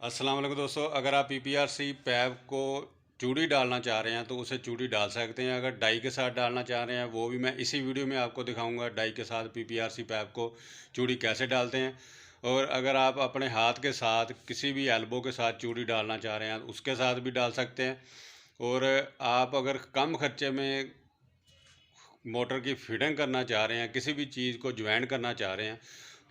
अस्सलाम वालेकुम दोस्तों, अगर आप पीपीआरसी पैप को चूड़ी डालना चाह रहे हैं तो उसे चूड़ी डाल सकते हैं। अगर डाई के साथ डालना चाह रहे हैं वो भी मैं इसी वीडियो में आपको दिखाऊंगा, डाई के साथ पीपीआरसी पैप को चूड़ी कैसे डालते हैं। और अगर आप अपने हाथ के साथ किसी भी एल्बो के साथ चूड़ी डालना चाह रहे हैं उसके साथ भी डाल सकते हैं। और आप अगर कम खर्चे में मोटर की फिटिंग करना चाह रहे हैं, किसी भी चीज़ को ज्वाइन करना चाह रहे हैं,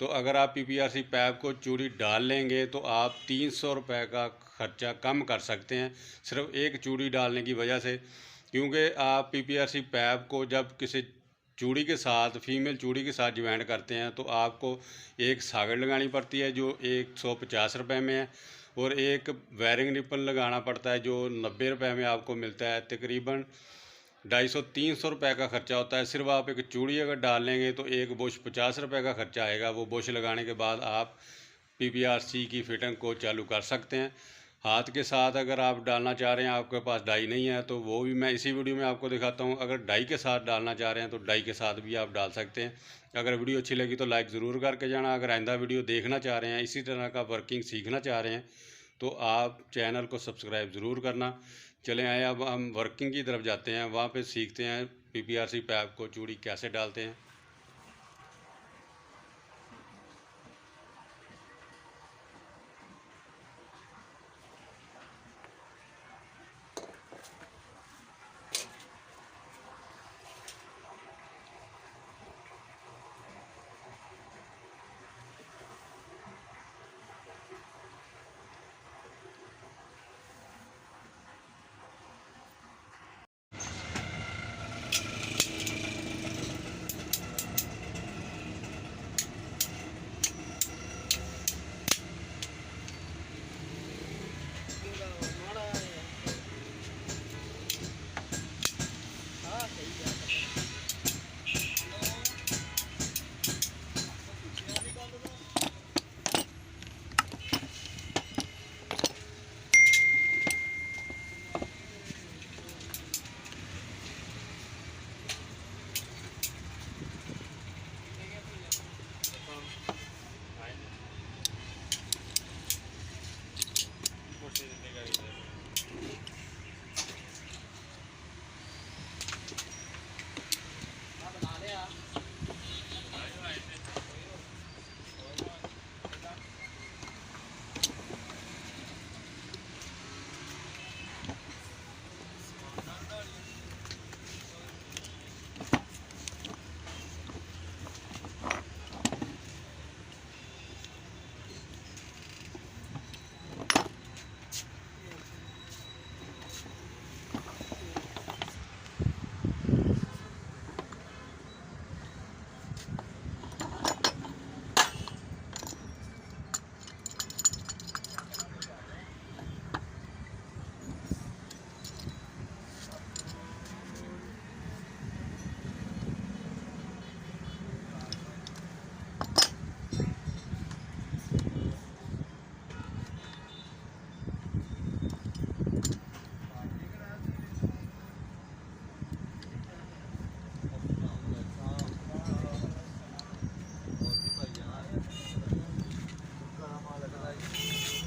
तो अगर आप पीपीआरसी पैप को चूड़ी डाल लेंगे तो आप 300 रुपये का ख़र्चा कम कर सकते हैं, सिर्फ एक चूड़ी डालने की वजह से। क्योंकि आप पीपीआरसी पैप को जब किसी चूड़ी के साथ, फीमेल चूड़ी के साथ ज्वाइन करते हैं तो आपको एक सागड़ लगानी पड़ती है जो 150 रुपये में है, और एक वायरिंग निपल लगाना पड़ता है जो 90 रुपये में आपको मिलता है। तकरीबन 250-300 रुपये का ख़र्चा होता है। सिर्फ आप एक चूड़ी अगर डाल लेंगे तो एक बुश 50 रुपये का ख़र्चा आएगा। वो बुश लगाने के बाद आप पीपीआरसी की फिटिंग को चालू कर सकते हैं। हाथ के साथ अगर आप डालना चाह रहे हैं, आपके पास डाई नहीं है, तो वो भी मैं इसी वीडियो में आपको दिखाता हूँ। अगर डाई के साथ डालना चाह रहे हैं तो डाई के साथ भी आप डाल सकते हैं। अगर वीडियो अच्छी लगी तो लाइक ज़रूर करके जाना। अगर आइंदा वीडियो देखना चाह रहे हैं, इसी तरह का वर्किंग सीखना चाह रहे हैं, तो आप चैनल को सब्सक्राइब ज़रूर करना। चले आए, अब हम वर्किंग की तरफ जाते हैं, वहाँ पे सीखते हैं पीपीआरसी पैप को चूड़ी कैसे डालते हैं।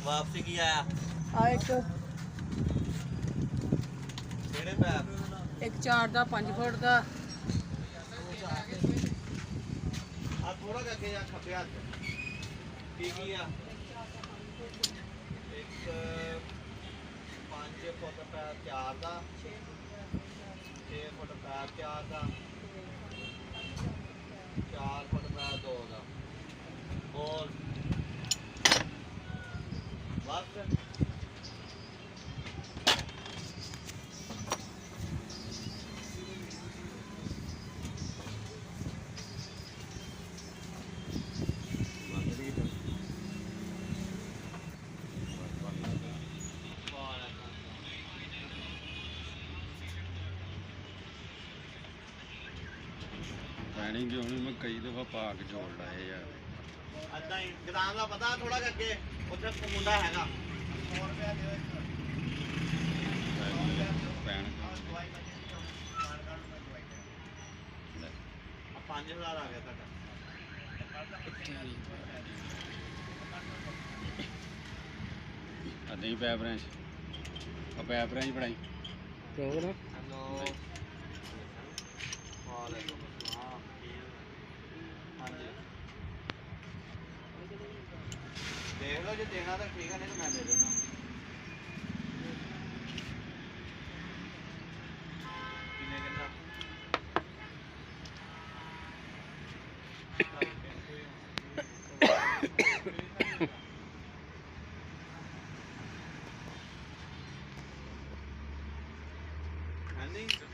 वापसी की आया एक ਕਿਹੜੇ ਪੈਪ एक 4 ਦਾ 5 ਫੁੱਟ ਦਾ ਆ ਥੋੜਾ ਕਰਕੇ ਜਾਂ ਖੱਬੇ ਹੱਥ ਕੀ ਆ ਇੱਕ 5 ਫੁੱਟ ਪੈਪ 4 ਦਾ 6 ਫੁੱਟ ਪੈਪ 4 ਦਾ 4 ਫੁੱਟ ਪੈਪ 2 ਦਾ ਹੋਰ ਬਸ पैनी जो होनी मैं कई दफ़ा पा के जोड़ लाए यार। ਅੱਦਾਂ ਹੀ ਗਦਾਮ ਦਾ ਪਤਾ ਥੋੜਾ ਅੱਗੇ ਉੱਥੇ ਮੁੰਡਾ ਹੈਗਾ 100 ਰੁਪਏ ਦਿਓ पैन 5000 ਆ ਗਿਆ ਤੁਹਾਡਾ नहीं पैप रेंज और पैप रेंज बनाई हेलो हाँ जी देख लो जो देना तो ठीक है नहीं तो मैं दे देना किन्ने किन्ना हाँ जी